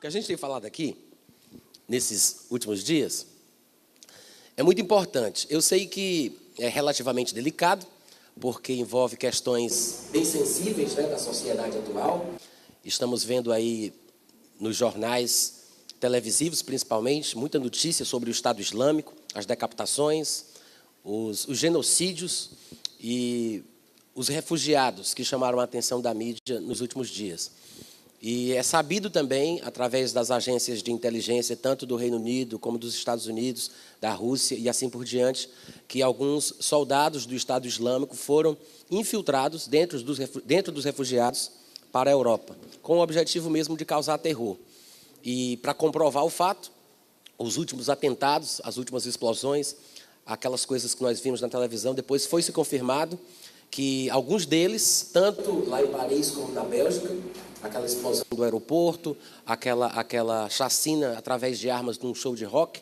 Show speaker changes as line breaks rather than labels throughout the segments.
que a gente tem falado aqui, nesses últimos dias, é muito importante. Eu sei que é relativamente delicado, porque envolve questões bem sensíveis, né, da sociedade atual. Estamos vendo aí nos jornais televisivos, principalmente, muita notícia sobre o Estado Islâmico, as decapitações, os genocídios e os refugiados que chamaram a atenção da mídia nos últimos dias. E é sabido também, através das agências de inteligência, tanto do Reino Unido como dos Estados Unidos, da Rússia e assim por diante, que alguns soldados do Estado Islâmico foram infiltrados dentro dos refugiados para a Europa, com o objetivo mesmo de causar terror. E, para comprovar o fato, os últimos atentados, as últimas explosões, aquelas coisas que nós vimos na televisão, depois foi se confirmado que alguns deles, tanto lá em Paris como na Bélgica, aquela explosão do aeroporto, aquela chacina através de armas num show de rock,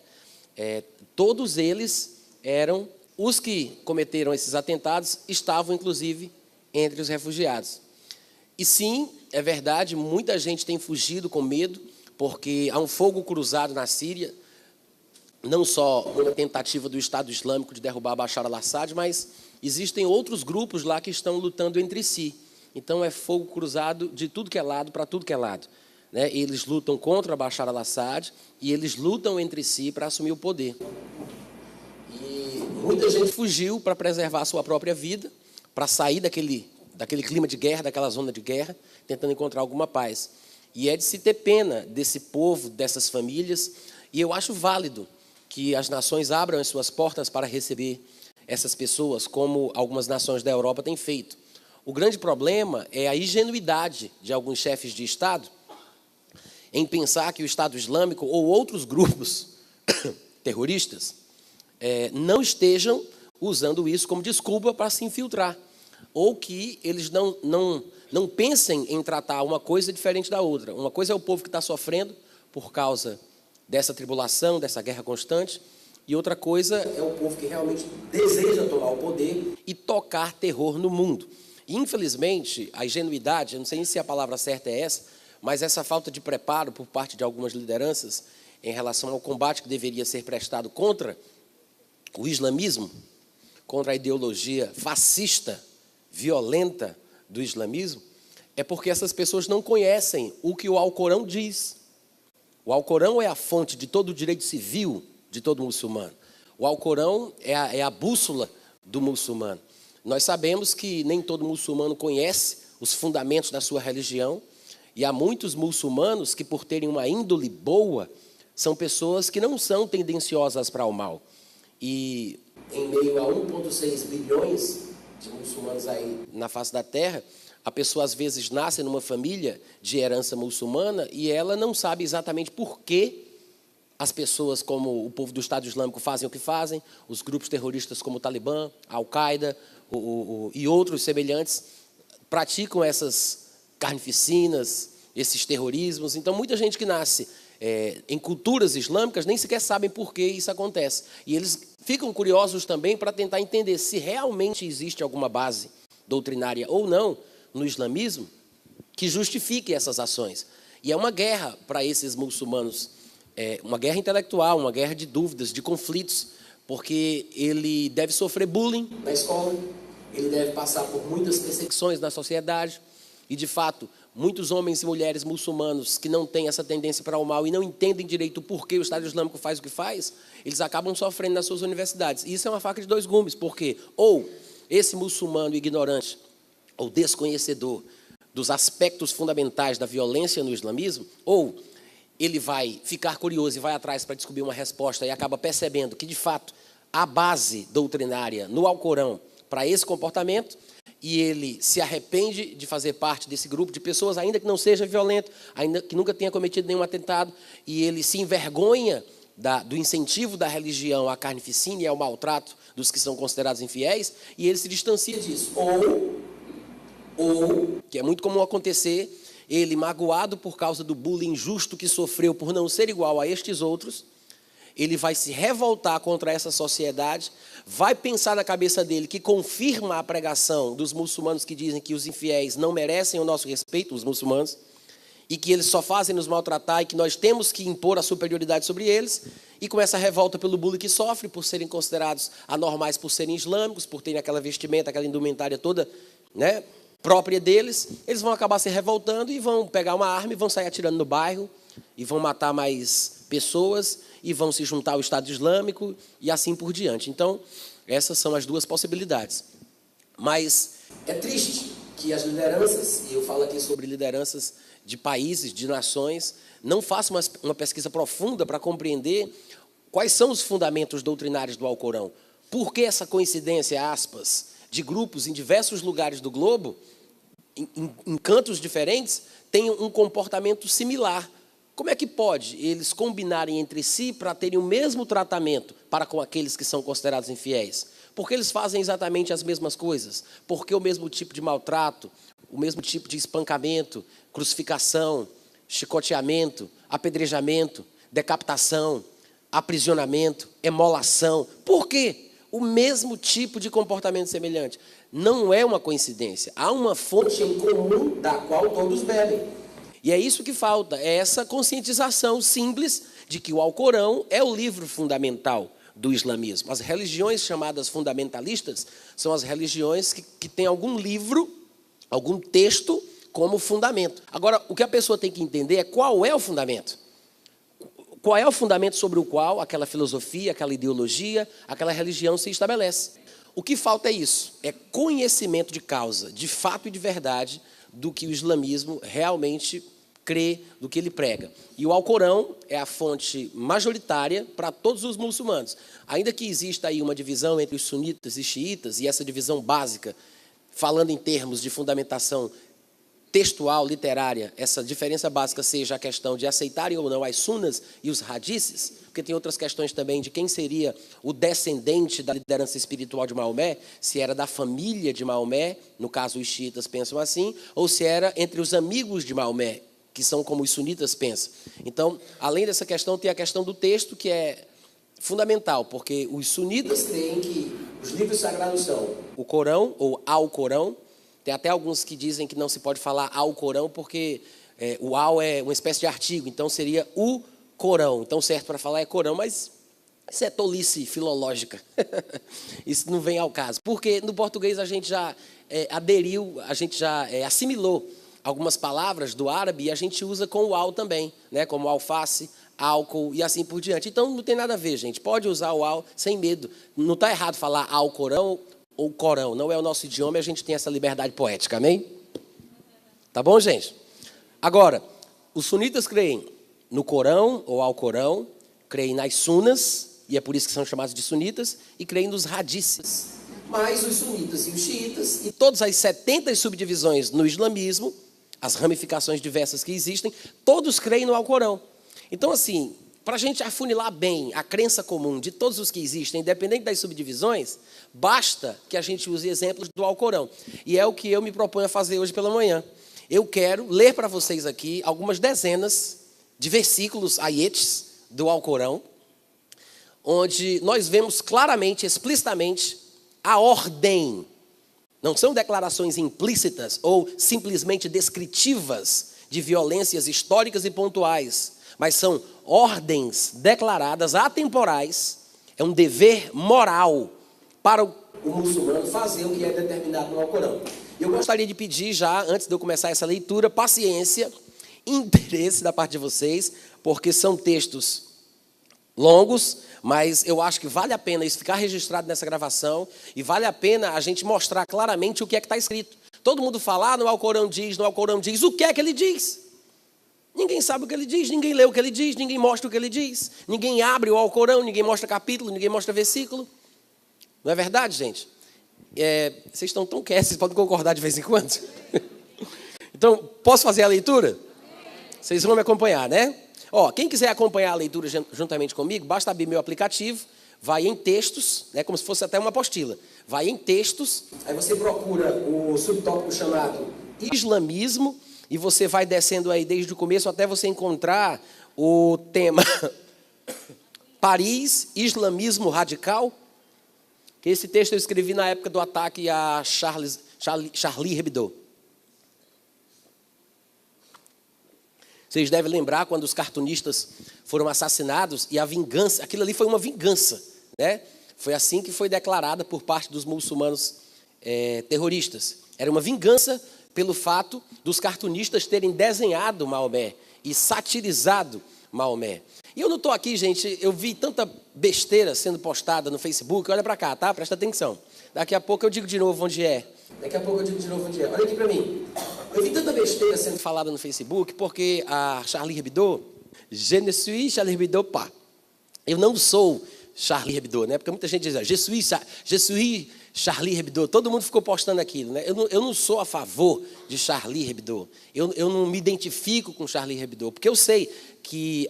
todos eles eram, os que cometeram esses atentados, estavam inclusive entre os refugiados. E sim, é verdade, muita gente tem fugido com medo, porque há um fogo cruzado na Síria, não só uma tentativa do Estado Islâmico de derrubar Bashar al-Assad, mas existem outros grupos lá que estão lutando entre si. Então, é fogo cruzado de tudo que é lado para tudo que é lado, né? Eles lutam contra Bashar al-Assad e eles lutam entre si para assumir o poder. E muita gente fugiu para preservar a sua própria vida, para sair daquele clima de guerra, daquela zona de guerra, tentando encontrar alguma paz. E é de se ter pena desse povo, dessas famílias, e eu acho válido que as nações abram as suas portas para receber essas pessoas, como algumas nações da Europa têm feito. O grande problema é a ingenuidade de alguns chefes de Estado em pensar que o Estado Islâmico ou outros grupos terroristas não estejam usando isso como desculpa para se infiltrar, ou que eles não pensem em tratar uma coisa diferente da outra. Uma coisa é o povo que está sofrendo por causa dessa tribulação, dessa guerra constante, e outra coisa é o povo que realmente deseja tomar o poder e tocar terror no mundo. E, infelizmente, a ingenuidade, eu não sei se a palavra certa é essa, mas essa falta de preparo por parte de algumas lideranças em relação ao combate que deveria ser prestado contra o islamismo, contra a ideologia fascista, violenta do islamismo, é porque essas pessoas não conhecem o que o Alcorão diz. O Alcorão é a fonte de todo o direito civil de todo muçulmano. O Alcorão é a bússola do muçulmano. Nós sabemos que nem todo muçulmano conhece os fundamentos da sua religião, e há muitos muçulmanos que, por terem uma índole boa, são pessoas que não são tendenciosas para o mal. E em meio a 1,6 bilhões de muçulmanos aí na face da terra, a pessoa às vezes nasce numa família de herança muçulmana e ela não sabe exatamente por que as pessoas como o povo do Estado Islâmico fazem o que fazem, os grupos terroristas como o Talibã, a Al-Qaeda e outros semelhantes praticam essas carnificinas, esses terrorismos. Então, muita gente que nasce em culturas islâmicas nem sequer sabem por que isso acontece. E eles ficam curiosos também para tentar entender se realmente existe alguma base doutrinária ou não no islamismo que justifique essas ações. E é uma guerra para esses muçulmanos, uma guerra intelectual, uma guerra de dúvidas, de conflitos, porque ele deve sofrer bullying na escola, ele deve passar por muitas perseguições na sociedade, e, de fato, muitos homens e mulheres muçulmanos que não têm essa tendência para o mal e não entendem direito o porquê o Estado Islâmico faz o que faz, eles acabam sofrendo nas suas universidades. E isso é uma faca de dois gumes, porque ou esse muçulmano ignorante ou desconhecedor dos aspectos fundamentais da violência no islamismo, ou ele vai ficar curioso e vai atrás para descobrir uma resposta e acaba percebendo que, de fato, há base doutrinária no Alcorão para esse comportamento, e ele se arrepende de fazer parte desse grupo de pessoas, ainda que não seja violento, ainda que nunca tenha cometido nenhum atentado, e ele se envergonha do incentivo da religião à carnificina e ao maltrato dos que são considerados infiéis, e ele se distancia disso. Ou, que é muito comum acontecer, ele, magoado por causa do bullying injusto que sofreu por não ser igual a estes outros, ele vai se revoltar contra essa sociedade, vai pensar na cabeça dele que confirma a pregação dos muçulmanos que dizem que os infiéis não merecem o nosso respeito, os muçulmanos, e que eles só fazem nos maltratar e que nós temos que impor a superioridade sobre eles, e começa a revolta pelo bullying que sofre, por serem considerados anormais, por serem islâmicos, por terem aquela vestimenta, aquela indumentária toda, né, própria deles. Eles vão acabar se revoltando e vão pegar uma arma e vão sair atirando no bairro, e vão matar mais pessoas, e vão se juntar ao Estado Islâmico, e assim por diante. Então, essas são as duas possibilidades. Mas é triste que as lideranças, e eu falo aqui sobre lideranças de países, de nações, não façam uma pesquisa profunda para compreender quais são os fundamentos doutrinários do Alcorão. Por que essa coincidência, aspas, de grupos em diversos lugares do globo, em cantos diferentes, têm um comportamento similar? Como é que pode eles combinarem entre si para terem o mesmo tratamento para com aqueles que são considerados infiéis? Porque eles fazem exatamente as mesmas coisas. Porque o mesmo tipo de maltrato, o mesmo tipo de espancamento, crucificação, chicoteamento, apedrejamento, decapitação, aprisionamento, emolação. Por quê? O mesmo tipo de comportamento semelhante. Não é uma coincidência. Há uma fonte em comum da qual todos bebem. E é isso que falta, é essa conscientização simples de que o Alcorão é o livro fundamental do islamismo. As religiões chamadas fundamentalistas são as religiões que têm algum livro, algum texto como fundamento. Agora, o que a pessoa tem que entender é qual é o fundamento. Qual é o fundamento sobre o qual aquela filosofia, aquela ideologia, aquela religião se estabelece. O que falta é isso, é conhecimento de causa, de fato e de verdade, do que o islamismo realmente crê, do que ele prega. E o Alcorão é a fonte majoritária para todos os muçulmanos. Ainda que exista aí uma divisão entre os sunitas e xiitas, e essa divisão básica, falando em termos de fundamentação textual, literária, essa diferença básica seja a questão de aceitarem ou não as sunas e os hadices, porque tem outras questões também de quem seria o descendente da liderança espiritual de Maomé, se era da família de Maomé, no caso os xiitas pensam assim, ou se era entre os amigos de Maomé, que são como os sunitas pensam. Então, além dessa questão, tem a questão do texto, que é fundamental, porque os sunitas creem que os livros sagrados são o Corão, ou Alcorão. Tem até alguns que dizem que não se pode falar ao Corão, porque o ao é uma espécie de artigo, então seria o Corão. Então, certo para falar é Corão, mas isso é tolice filológica. Isso não vem ao caso. Porque no português a gente já aderiu, a gente já assimilou algumas palavras do árabe e a gente usa com o ao também, né? Como alface, álcool e assim por diante. Então, não tem nada a ver, gente. Pode usar o ao sem medo. Não está errado falar ao Corão ou Corão, não é o nosso idioma e a gente tem essa liberdade poética, amém? Tá bom, gente? Agora, os sunitas creem no Corão ou ao Corão, creem nas sunas, e é por isso que são chamados de sunitas, e creem nos hadices. Mas os sunitas e os xiitas, e todas as 70 subdivisões no islamismo, as ramificações diversas que existem, todos creem no Alcorão. Então, assim, para a gente afunilar bem a crença comum de todos os que existem, independente das subdivisões, basta que a gente use exemplos do Alcorão. E é o que eu me proponho a fazer hoje pela manhã. Eu quero ler para vocês aqui algumas dezenas de versículos, aietes, do Alcorão, onde nós vemos claramente, explicitamente, a ordem. Não são declarações implícitas ou simplesmente descritivas de violências históricas e pontuais, mas são ordens declaradas, atemporais. É um dever moral para o muçulmano fazer o que é determinado no Alcorão. Eu gostaria de pedir já, antes de eu começar essa leitura, paciência, interesse da parte de vocês, porque são textos longos, mas eu acho que vale a pena isso ficar registrado nessa gravação e vale a pena a gente mostrar claramente o que é que está escrito. Todo mundo fala, no Alcorão diz, o que é que ele diz? Ninguém sabe o que ele diz, ninguém lê o que ele diz, ninguém mostra o que ele diz, ninguém abre o Alcorão, ninguém mostra capítulo, ninguém mostra versículo. Não é verdade, gente? Vocês estão tão quietos, vocês podem concordar de vez em quando? Então, posso fazer a leitura? Vocês vão me acompanhar, né? Quem quiser acompanhar a leitura juntamente comigo, basta abrir meu aplicativo, vai em textos, né, como se fosse até uma apostila. Vai em textos, aí você procura o subtópico chamado islamismo, e você vai descendo aí desde o começo até você encontrar o tema Paris, islamismo radical. Que esse texto eu escrevi na época do ataque a Charlie Hebdo. Vocês devem lembrar quando os cartunistas foram assassinados e a vingança, aquilo ali foi uma vingança, né? Foi assim que foi declarada por parte dos muçulmanos terroristas. Era uma vingança pelo fato dos cartunistas terem desenhado Maomé e satirizado Maomé. E eu não estou aqui, gente, eu vi tanta besteira sendo postada no Facebook. Olha para cá, tá? Presta atenção. Daqui a pouco eu digo de novo onde é. Olha aqui para mim. Eu vi tanta besteira sendo falada no Facebook porque a Charlie Hebdo, je ne suis Charlie Hebdo pas. Eu não sou Charlie Hebdo, né? Porque muita gente diz, je suis Charlie Hebdo. Todo mundo ficou postando aquilo, né? Eu não sou a favor de Charlie Hebdo. Eu não me identifico com Charlie Hebdo, porque eu sei que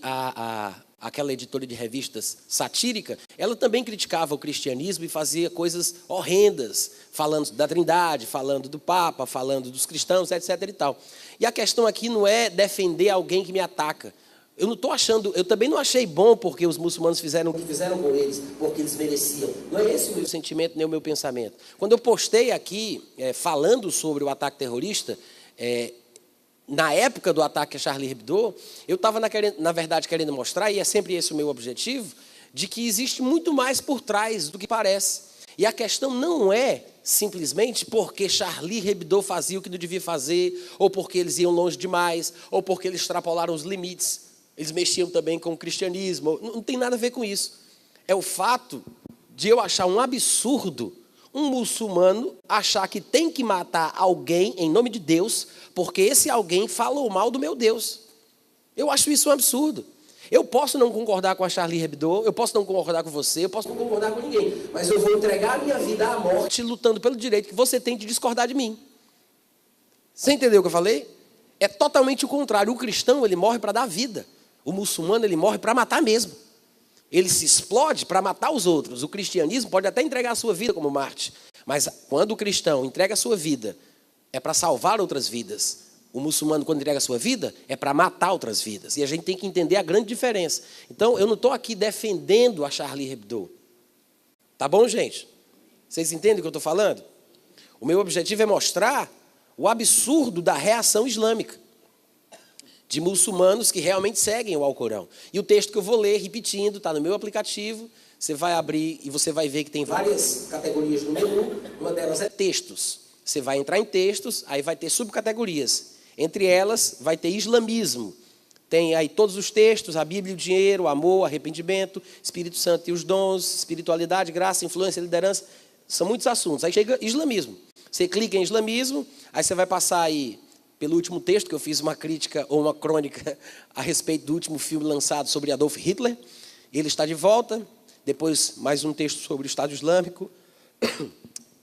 aquela editora de revistas satírica, ela também criticava o cristianismo e fazia coisas horrendas, falando da Trindade, falando do Papa, falando dos cristãos, etc. e tal. E a questão aqui não é defender alguém que me ataca. Eu não estou achando, eu também não achei bom porque os muçulmanos fizeram o que fizeram com eles, porque eles mereciam. Não é esse o meu sentimento, nem o meu pensamento. Quando eu postei aqui, falando sobre o ataque terrorista, na época do ataque a Charlie Hebdo, eu estava, na verdade, querendo mostrar, e é sempre esse o meu objetivo, de que existe muito mais por trás do que parece. E a questão não é simplesmente porque Charlie Hebdo fazia o que não devia fazer, ou porque eles iam longe demais, ou porque eles extrapolaram os limites. Eles mexiam também com o cristianismo. Não tem nada a ver com isso. É o fato de eu achar um absurdo um muçulmano achar que tem que matar alguém em nome de Deus, porque esse alguém falou mal do meu Deus. Eu acho isso um absurdo. Eu posso não concordar com a Charlie Hebdo, eu posso não concordar com você, eu posso não concordar com ninguém, mas eu vou entregar a minha vida à morte lutando pelo direito que você tem de discordar de mim. Você entendeu o que eu falei? É totalmente o contrário. O cristão, ele morre para dar vida. O muçulmano, ele morre para matar mesmo. Ele se explode para matar os outros. O cristianismo pode até entregar a sua vida como Marte, mas quando o cristão entrega a sua vida, é para salvar outras vidas. O muçulmano, quando entrega a sua vida, é para matar outras vidas. E a gente tem que entender a grande diferença. Então, eu não estou aqui defendendo a Charlie Hebdo. Tá bom, gente? Vocês entendem o que eu estou falando? O meu objetivo é mostrar o absurdo da reação islâmica, de muçulmanos que realmente seguem o Alcorão. E o texto que eu vou ler, repetindo, está no meu aplicativo, você vai abrir e você vai ver que tem várias categorias no menu, uma delas é textos. Você vai entrar em textos, aí vai ter subcategorias. Entre elas, vai ter islamismo. Tem aí todos os textos, a Bíblia e o dinheiro, o amor, arrependimento, Espírito Santo e os dons, espiritualidade, graça, influência, liderança. São muitos assuntos. Aí chega islamismo. Você clica em islamismo, aí você vai passar aí pelo último texto, que eu fiz uma crítica ou uma crônica a respeito do último filme lançado sobre Adolf Hitler. Ele está de volta. Depois, mais um texto sobre o Estado Islâmico.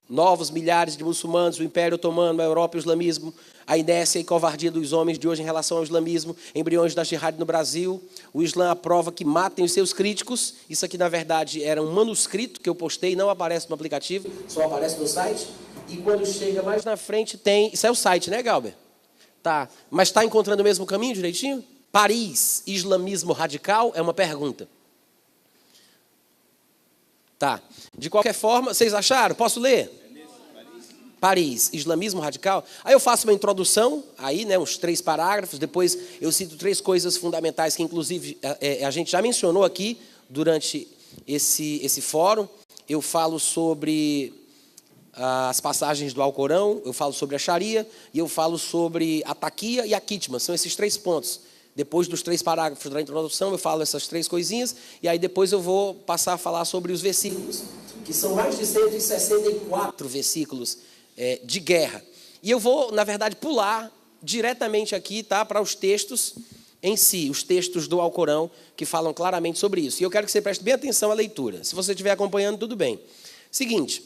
Novos milhares de muçulmanos, o Império Otomano, a Europa e o islamismo, a inércia e covardia dos homens de hoje em relação ao islamismo, embriões da jihad no Brasil, o Islã aprova que matem os seus críticos. Isso aqui, na verdade, era um manuscrito que eu postei, não aparece no aplicativo, só aparece no site. E quando chega mais na frente tem... Isso é o site, né, Galber? Tá. Mas está encontrando o mesmo caminho direitinho? Paris, islamismo radical, é uma pergunta. Tá. De qualquer forma, vocês acharam? Posso ler? Paris, islamismo radical. Aí eu faço uma introdução, aí, né, uns 3 parágrafos, depois eu cito 3 coisas fundamentais que, inclusive, a gente já mencionou aqui durante esse fórum. Eu falo sobre as passagens do Alcorão, eu falo sobre a Sharia, e eu falo sobre a taquia e a kitma. São esses 3 pontos. Depois dos 3 parágrafos da introdução, eu falo essas 3 coisinhas, e aí depois eu vou passar a falar sobre os versículos, que são mais de 164 versículos de guerra. E eu vou, na verdade, pular diretamente aqui, tá, para os textos em si, os textos do Alcorão, que falam claramente sobre isso. E eu quero que você preste bem atenção à leitura. Se você estiver acompanhando, tudo bem. Seguinte,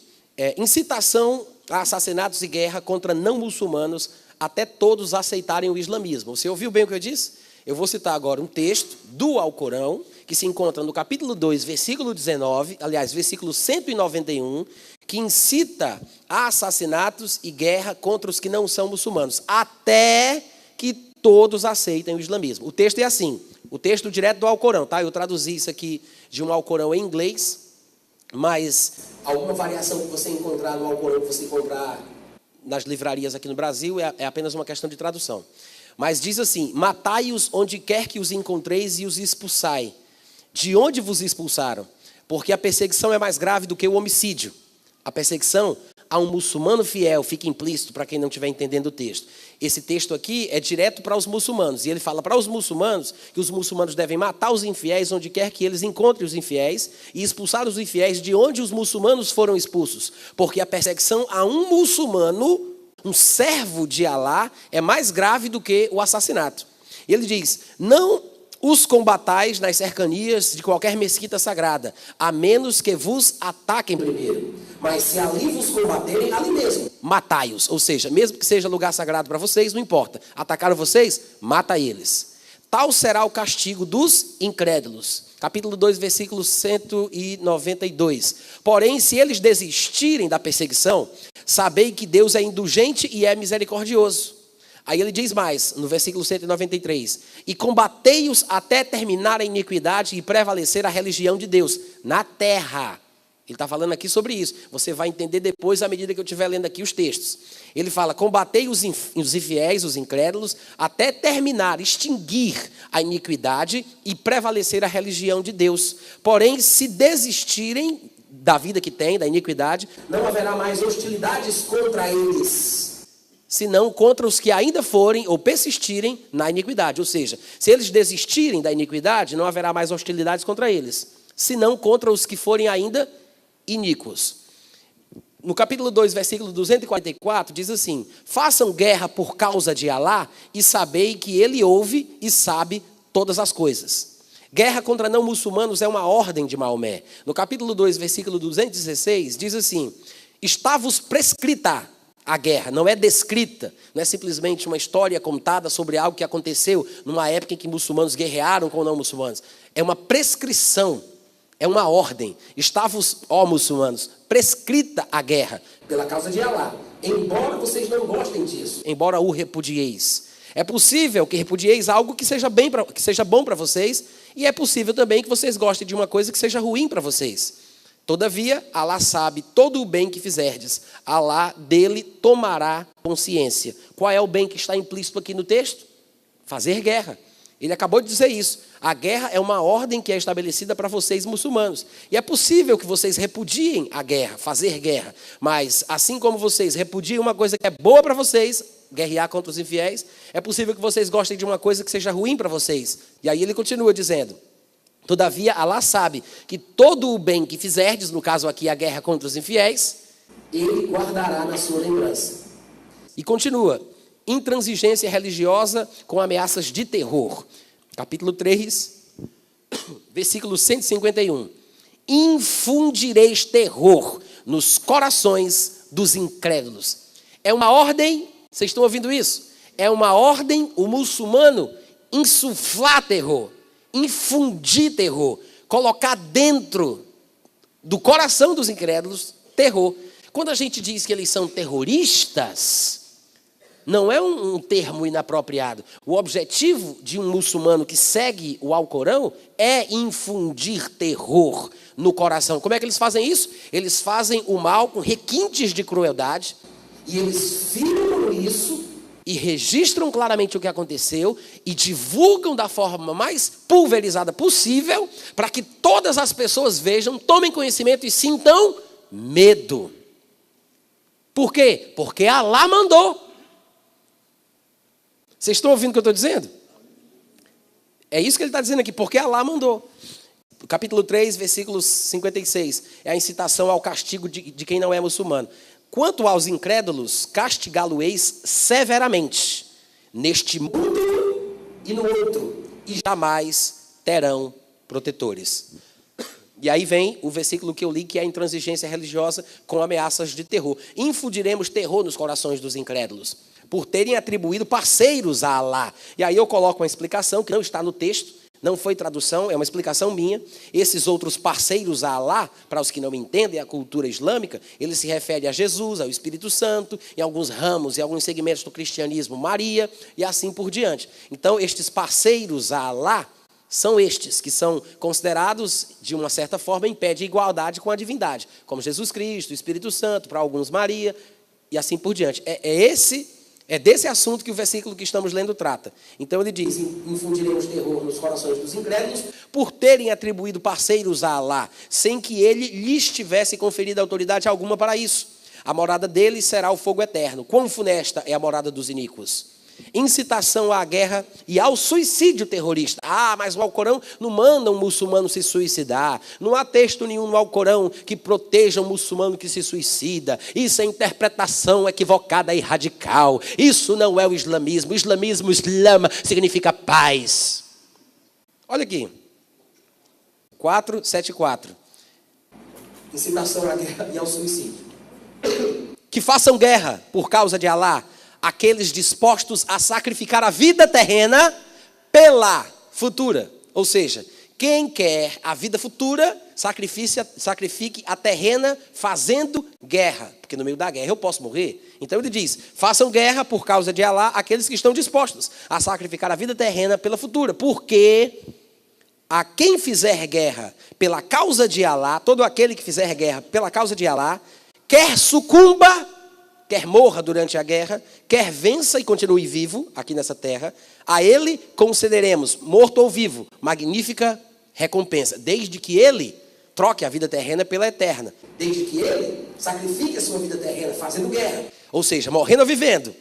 incitação a assassinatos e guerra contra não muçulmanos, até todos aceitarem o islamismo. Você ouviu bem o que eu disse? Eu vou citar agora um texto do Alcorão, que se encontra no capítulo 2, versículo 19, aliás, versículo 191, que incita a assassinatos e guerra contra os que não são muçulmanos, até que todos aceitem o islamismo. O texto é assim, o texto direto do Alcorão, tá? Eu traduzi isso aqui de um Alcorão em inglês, mas alguma variação que você encontrar no Alcorão, que você encontrar nas livrarias aqui no Brasil, é apenas uma questão de tradução. Mas diz assim: matai-os onde quer que os encontreis e os expulsai. De onde vos expulsaram? Porque a perseguição é mais grave do que o homicídio. A perseguição a um muçulmano fiel, fica implícito para quem não estiver entendendo o texto. Esse texto aqui é direto para os muçulmanos. E ele fala para os muçulmanos que os muçulmanos devem matar os infiéis onde quer que eles encontrem os infiéis e expulsar os infiéis de onde os muçulmanos foram expulsos. Porque a perseguição a um muçulmano, um servo de Alá, é mais grave do que o assassinato. Ele diz: não os combatais nas cercanias de qualquer mesquita sagrada, a menos que vos ataquem primeiro. Mas se ali vos combaterem, ali mesmo, matai-os. Ou seja, mesmo que seja lugar sagrado para vocês, não importa. Atacaram vocês? Mata eles. Tal será o castigo dos incrédulos. Capítulo 2, versículo 192. Porém, se eles desistirem da perseguição, sabei que Deus é indulgente e é misericordioso. Aí ele diz mais, no versículo 193, e combatei-os até terminar a iniquidade e prevalecer a religião de Deus na terra. Ele está falando aqui sobre isso. Você vai entender depois, à medida que eu estiver lendo aqui os textos. Ele fala: combatei os infiéis, os incrédulos, até terminar, extinguir a iniquidade e prevalecer a religião de Deus. Porém, se desistirem da vida que tem, da iniquidade, não haverá mais hostilidades contra eles, senão contra os que ainda forem ou persistirem na iniquidade. Ou seja, se eles desistirem da iniquidade, não haverá mais hostilidades contra eles, senão contra os que forem ainda iníquos. No capítulo 2, versículo 244, diz assim: façam guerra por causa de Alá e sabei que ele ouve e sabe todas as coisas. Guerra contra não muçulmanos é uma ordem de Maomé. No capítulo 2, versículo 216, diz assim: está-vos prescrita a guerra, não é descrita, não é simplesmente uma história contada sobre algo que aconteceu numa época em que muçulmanos guerrearam com não muçulmanos. É uma prescrição, é uma ordem. Está-vos, ó muçulmanos, prescrita a guerra pela causa de Alá, embora vocês não gostem disso, embora o repudieis. É possível que repudieis algo que seja bom para vocês, e é possível também que vocês gostem de uma coisa que seja ruim para vocês. Todavia, Alá sabe todo o bem que fizerdes. Alá dele tomará consciência. Qual é o bem que está implícito aqui no texto? Fazer guerra. Ele acabou de dizer isso. A guerra é uma ordem que é estabelecida para vocês muçulmanos. E é possível que vocês repudiem a guerra, fazer guerra. Mas, assim como vocês repudiam uma coisa que é boa para vocês, guerrear contra os infiéis, é possível que vocês gostem de uma coisa que seja ruim para vocês. E aí ele continua dizendo: todavia, Alá sabe que todo o bem que fizerdes, no caso aqui a guerra contra os infiéis, ele guardará na sua lembrança. E continua: intransigência religiosa com ameaças de terror. Capítulo 3, versículo 151. Infundireis terror nos corações dos incrédulos. É uma ordem, vocês estão ouvindo isso? É uma ordem o muçulmano insuflar terror, infundir terror, colocar dentro do coração dos incrédulos terror. Quando a gente diz que eles são terroristas, não é um termo inapropriado. O objetivo de um muçulmano que segue o Alcorão é infundir terror no coração. Como é que eles fazem isso? Eles fazem o mal com requintes de crueldade, e eles filmam isso e registram claramente o que aconteceu e divulgam da forma mais pulverizada possível para que todas as pessoas vejam, tomem conhecimento e sintam medo. Por quê? Porque Alá mandou. Vocês estão ouvindo o que eu estou dizendo? É isso que ele está dizendo aqui, porque Alá mandou. Capítulo 3, versículo 56, é a incitação ao castigo de quem não é muçulmano. Quanto aos incrédulos, castigá-lo-eis severamente, neste mundo e no outro, e jamais terão protetores. E aí vem o versículo que eu li, que é a intransigência religiosa com ameaças de terror. Infundiremos terror nos corações dos incrédulos, por terem atribuído parceiros a Alá. E aí eu coloco uma explicação que não está no texto, não foi tradução, é uma explicação minha. Esses outros parceiros a Alá, para os que não entendem a cultura islâmica, ele se refere a Jesus, ao Espírito Santo, em alguns ramos e alguns segmentos do cristianismo, Maria, e assim por diante. Então, estes parceiros a Alá são estes que são considerados, de uma certa forma, em pé de igualdade com a divindade, como Jesus Cristo, o Espírito Santo, para alguns Maria, e assim por diante. É desse assunto que o versículo que estamos lendo trata. Então ele diz: infundiremos terror nos corações dos incrédulos por terem atribuído parceiros a Alá, sem que ele lhes tivesse conferido autoridade alguma para isso. A morada deles será o fogo eterno. Quão funesta é a morada dos iníquos. Incitação à guerra e ao suicídio terrorista. Mas no Alcorão não manda um muçulmano se suicidar. Não há texto nenhum no Alcorão que proteja um muçulmano que se suicida. Isso é interpretação equivocada e radical. Isso não é o islamismo. O islamismo, islama, significa paz. Olha aqui. 474. Incitação à guerra e ao suicídio. Que façam guerra por causa de Alá aqueles dispostos a sacrificar a vida terrena pela futura. Ou seja, quem quer a vida futura, sacrifique a terrena fazendo guerra. Porque no meio da guerra eu posso morrer. Então ele diz, façam guerra por causa de Alá aqueles que estão dispostos a sacrificar a vida terrena pela futura. Porque a quem fizer guerra pela causa de Alá, todo aquele que fizer guerra pela causa de Alá, quer sucumba, quer morra durante a guerra, quer vença e continue vivo aqui nessa terra, a ele concederemos, morto ou vivo, magnífica recompensa, desde que ele troque a vida terrena pela eterna, desde que ele sacrifique a sua vida terrena fazendo guerra, ou seja, morrendo ou vivendo,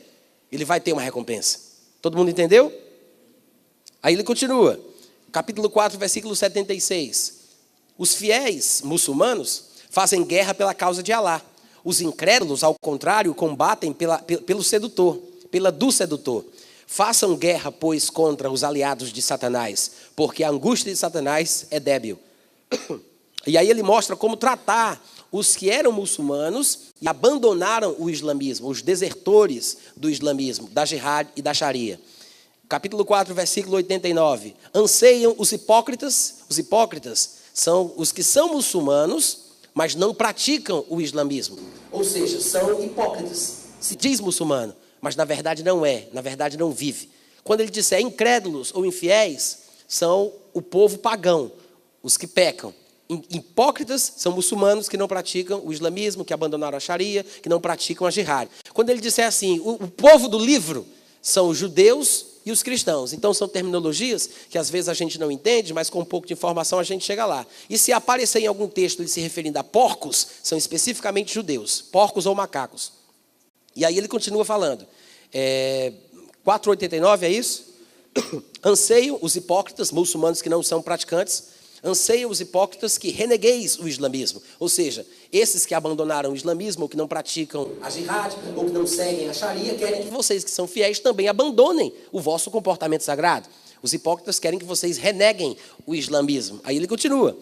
ele vai ter uma recompensa. Todo mundo entendeu? Aí ele continua, capítulo 4, versículo 76. Os fiéis muçulmanos fazem guerra pela causa de Alá. Os incrédulos, ao contrário, combatem pelo sedutor, pela do sedutor. Façam guerra, pois, contra os aliados de Satanás, porque a angústia de Satanás é débil. E aí ele mostra como tratar os que eram muçulmanos e abandonaram o islamismo, os desertores do islamismo, da jihad e da sharia. Capítulo 4, versículo 89. Anseiam os hipócritas são os que são muçulmanos, mas não praticam o islamismo. Ou seja, são hipócritas. Se diz muçulmano, mas na verdade não é, na verdade não vive. Quando ele disser incrédulos ou infiéis, são o povo pagão, os que pecam. Hipócritas são muçulmanos que não praticam o islamismo, que abandonaram a sharia, que não praticam a jihad. Quando ele disser assim, o povo do livro são os judeus e os cristãos. Então são terminologias que às vezes a gente não entende, mas com um pouco de informação a gente chega lá. E se aparecer em algum texto ele se referindo a porcos, são especificamente judeus, porcos ou macacos. E aí ele continua falando. 489 é isso? Anseiam os hipócritas, muçulmanos que não são praticantes, anseiam os hipócritas que renegueis o islamismo. Ou seja, esses que abandonaram o islamismo, ou que não praticam a jihad, ou que não seguem a sharia, querem que vocês que são fiéis também abandonem o vosso comportamento sagrado. Os hipócritas querem que vocês reneguem o islamismo. Aí ele continua.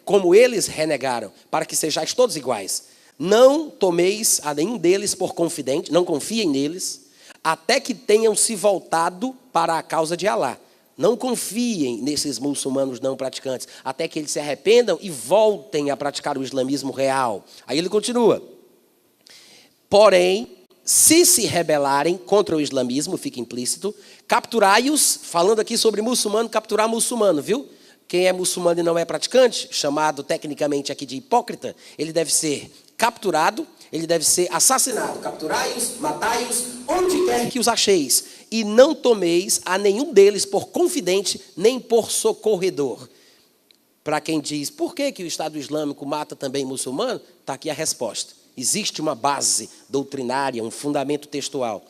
Como eles renegaram, para que sejais todos iguais. Não tomeis a nenhum deles por confidente, não confiem neles, até que tenham se voltado para a causa de Alá. Não confiem nesses muçulmanos não praticantes, até que eles se arrependam e voltem a praticar o islamismo real. Aí ele continua. Porém, se rebelarem contra o islamismo, fica implícito, capturai-os, falando aqui sobre muçulmano, capturar muçulmano, viu? Quem é muçulmano e não é praticante, chamado tecnicamente aqui de hipócrita, ele deve ser capturado, ele deve ser assassinado. Capturai-os, matai-os, onde quer que os acheis. E não tomeis a nenhum deles por confidente, nem por socorredor. Para quem diz, por que o Estado Islâmico mata também muçulmano? Está aqui a resposta. Existe uma base doutrinária, um fundamento textual.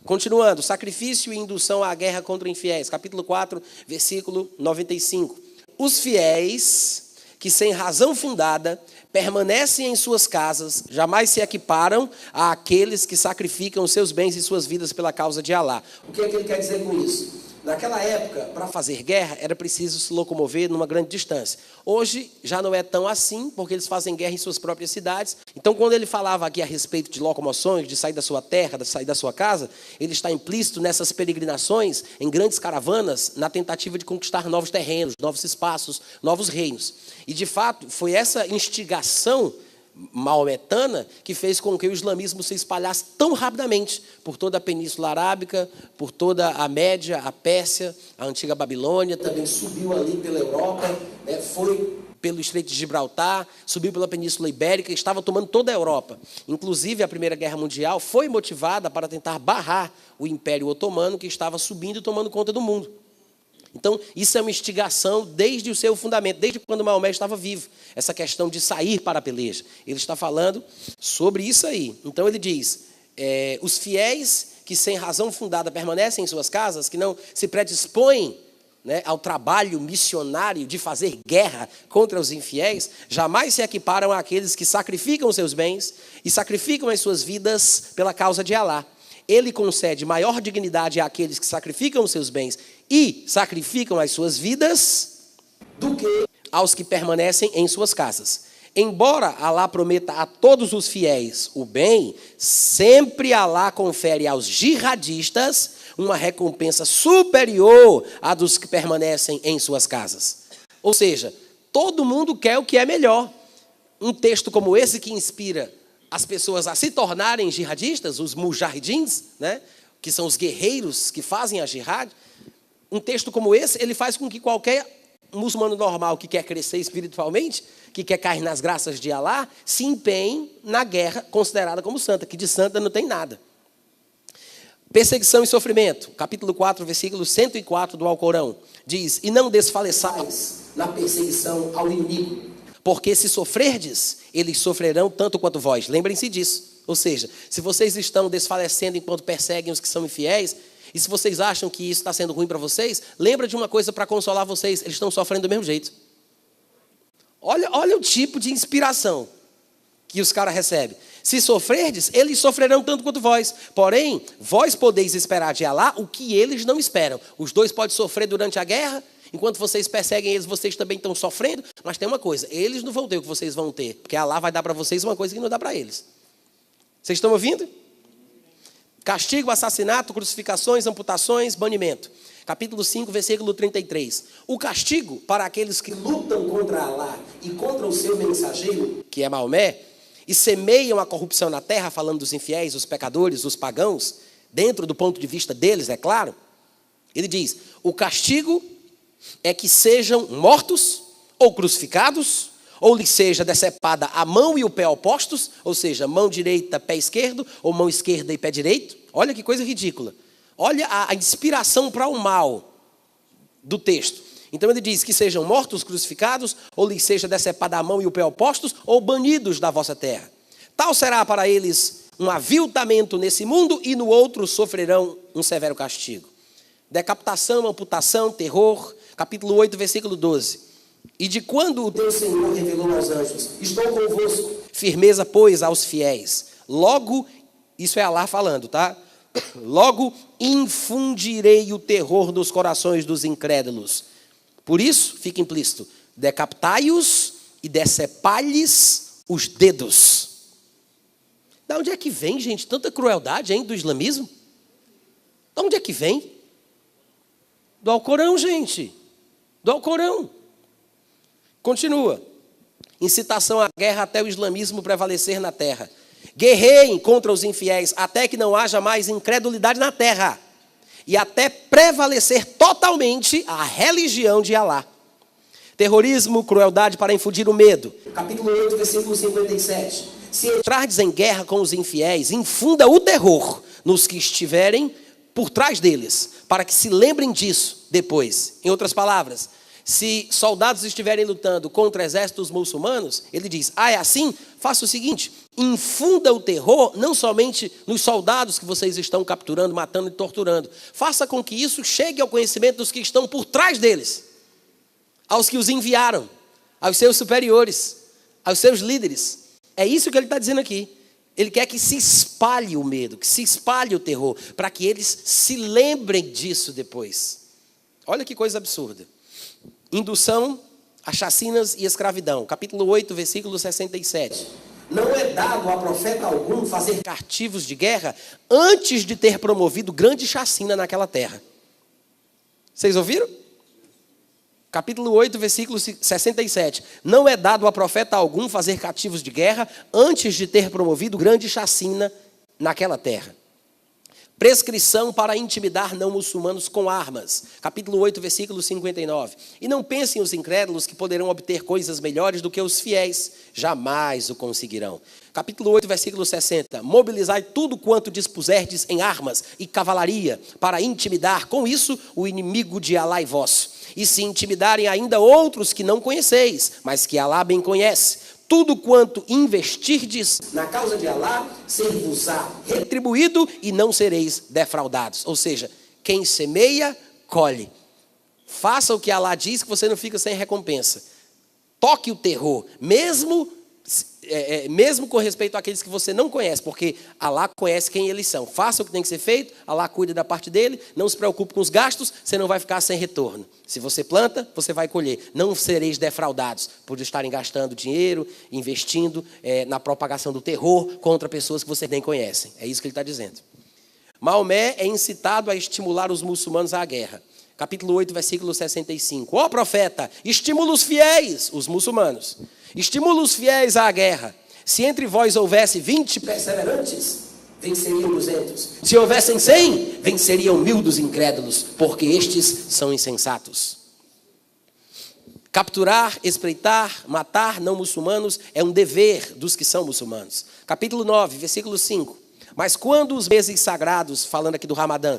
Continuando, sacrifício e indução à guerra contra infiéis. Capítulo 4, versículo 95. Os fiéis que sem razão fundada permanecem em suas casas, jamais se equiparam àqueles que sacrificam os seus bens e suas vidas pela causa de Alá. O que é que ele quer dizer com isso? Naquela época, para fazer guerra, era preciso se locomover numa grande distância. Hoje, já não é tão assim, porque eles fazem guerra em suas próprias cidades. Então, quando ele falava aqui a respeito de locomoções, de sair da sua terra, de sair da sua casa, ele está implícito nessas peregrinações, em grandes caravanas, na tentativa de conquistar novos terrenos, novos espaços, novos reinos. E, de fato, foi essa instigação maometana que fez com que o islamismo se espalhasse tão rapidamente por toda a Península Arábica, por toda a Média, a Pérsia, a antiga Babilônia, também subiu ali pela Europa, foi pelo Estreito de Gibraltar, subiu pela Península Ibérica e estava tomando toda a Europa. Inclusive, a Primeira Guerra Mundial foi motivada para tentar barrar o Império Otomano, que estava subindo e tomando conta do mundo. Então, isso é uma instigação desde o seu fundamento, desde quando Maomé estava vivo. Essa questão de sair para a peleja. Ele está falando sobre isso aí. Então, ele diz, os fiéis que sem razão fundada permanecem em suas casas, que não se predispõem, né, ao trabalho missionário de fazer guerra contra os infiéis, jamais se equiparam àqueles que sacrificam seus bens e sacrificam as suas vidas pela causa de Alá. Ele concede maior dignidade àqueles que sacrificam os seus bens e sacrificam as suas vidas do que aos que permanecem em suas casas. Embora Alá prometa a todos os fiéis o bem, sempre Alá confere aos jihadistas uma recompensa superior à dos que permanecem em suas casas. Ou seja, todo mundo quer o que é melhor. Um texto como esse que inspira as pessoas a se tornarem jihadistas, os mujahidins, né, que são os guerreiros que fazem a jihad, um texto como esse, ele faz com que qualquer muçulmano normal que quer crescer espiritualmente, que quer cair nas graças de Alá, se empenhe na guerra considerada como santa, que de santa não tem nada. Perseguição e sofrimento, capítulo 4, versículo 104 do Alcorão, diz, e não desfaleçais na perseguição ao inimigo, porque se sofrerdes, eles sofrerão tanto quanto vós. Lembrem-se disso. Ou seja, se vocês estão desfalecendo enquanto perseguem os que são infiéis, e se vocês acham que isso está sendo ruim para vocês, lembra de uma coisa para consolar vocês, eles estão sofrendo do mesmo jeito. Olha o tipo de inspiração que os caras recebem. Se sofrerdes, eles sofrerão tanto quanto vós. Porém, vós podeis esperar de Alá o que eles não esperam. Os dois podem sofrer durante a guerra, enquanto vocês perseguem eles, vocês também estão sofrendo. Mas tem uma coisa, eles não vão ter o que vocês vão ter, porque Alá vai dar para vocês uma coisa que não dá para eles. Vocês estão ouvindo? Castigo, assassinato, crucificações, amputações, banimento. Capítulo 5, versículo 33. O castigo para aqueles que lutam contra Alá e contra o seu mensageiro, que é Maomé, e semeiam a corrupção na terra, falando dos infiéis, os pecadores, os pagãos, dentro do ponto de vista deles, é claro. Ele diz, o castigo é que sejam mortos ou crucificados, ou lhes seja decepada a mão e o pé opostos, ou seja, mão direita, pé esquerdo, ou mão esquerda e pé direito. Olha que coisa ridícula. Olha a inspiração para o mal do texto. Então ele diz que sejam mortos, crucificados, ou lhes seja decepada a mão e o pé opostos, ou banidos da vossa terra. Tal será para eles um aviltamento nesse mundo, e no outro sofrerão um severo castigo. Decapitação, amputação, terror, capítulo 8, versículo 12. E de quando o teu Senhor revelou aos anjos, estou convosco, firmeza, pois, aos fiéis. Logo, isso é Alá falando, tá? Logo infundirei o terror nos corações dos incrédulos. Por isso, fica implícito, decapitai-os e decepalhes os dedos. Da onde é que vem, gente, tanta crueldade, hein, do islamismo? Da onde é que vem? Do Alcorão, gente. Do Alcorão. Continua. Incitação à guerra até o islamismo prevalecer na terra. Guerreiem contra os infiéis até que não haja mais incredulidade na terra. E até prevalecer totalmente a religião de Alá. Terrorismo, crueldade para infundir o medo. Capítulo 8, versículo 57. Se entrardes em guerra com os infiéis, infunda o terror nos que estiverem por trás deles, para que se lembrem disso depois. Em outras palavras, se soldados estiverem lutando contra exércitos muçulmanos, ele diz, é assim? Faça o seguinte, infunda o terror não somente nos soldados que vocês estão capturando, matando e torturando. Faça com que isso chegue ao conhecimento dos que estão por trás deles, aos que os enviaram, aos seus superiores, aos seus líderes. É isso que ele está dizendo aqui. Ele quer que se espalhe o medo, que se espalhe o terror, para que eles se lembrem disso depois. Olha que coisa absurda. Indução a chacinas e escravidão. Capítulo 8, versículo 67. Não é dado a profeta algum fazer cativos de guerra antes de ter promovido grande chacina naquela terra. Vocês ouviram? Capítulo 8, versículo 67. Não é dado a profeta algum fazer cativos de guerra antes de ter promovido grande chacina naquela terra. Prescrição para intimidar não muçulmanos com armas. Capítulo 8, versículo 59. E não pensem os incrédulos que poderão obter coisas melhores do que os fiéis. Jamais o conseguirão. Capítulo 8, versículo 60. Mobilizai tudo quanto dispuserdes em armas e cavalaria para intimidar com isso o inimigo de Alá e vosso. E se intimidarem ainda outros que não conheceis, mas que Alá bem conhece. Tudo quanto investirdes na causa de Alá, ser-vos-á retribuído e não sereis defraudados. Ou seja, quem semeia, colhe. Faça o que Alá diz que você não fica sem recompensa. Toque o terror, mesmo com respeito àqueles que você não conhece, porque Alá conhece quem eles são. Faça o que tem que ser feito, Alá cuida da parte dele, não se preocupe com os gastos, você não vai ficar sem retorno. Se você planta, você vai colher. Não sereis defraudados por estarem gastando dinheiro, investindo na propagação do terror contra pessoas que vocês nem conhecem. É isso que ele está dizendo. Maomé é incitado a estimular os muçulmanos à guerra. Capítulo 8, versículo 65. Ó profeta, estimula os fiéis, os muçulmanos. Estimula os fiéis à guerra. Se entre vós houvesse 20 perseverantes, venceriam 200. Se houvessem 100, venceriam 1000 dos incrédulos, porque estes são insensatos. Capturar, espreitar, matar não muçulmanos é um dever dos que são muçulmanos. Capítulo 9, versículo 5. Mas quando os meses sagrados, falando aqui do Ramadã,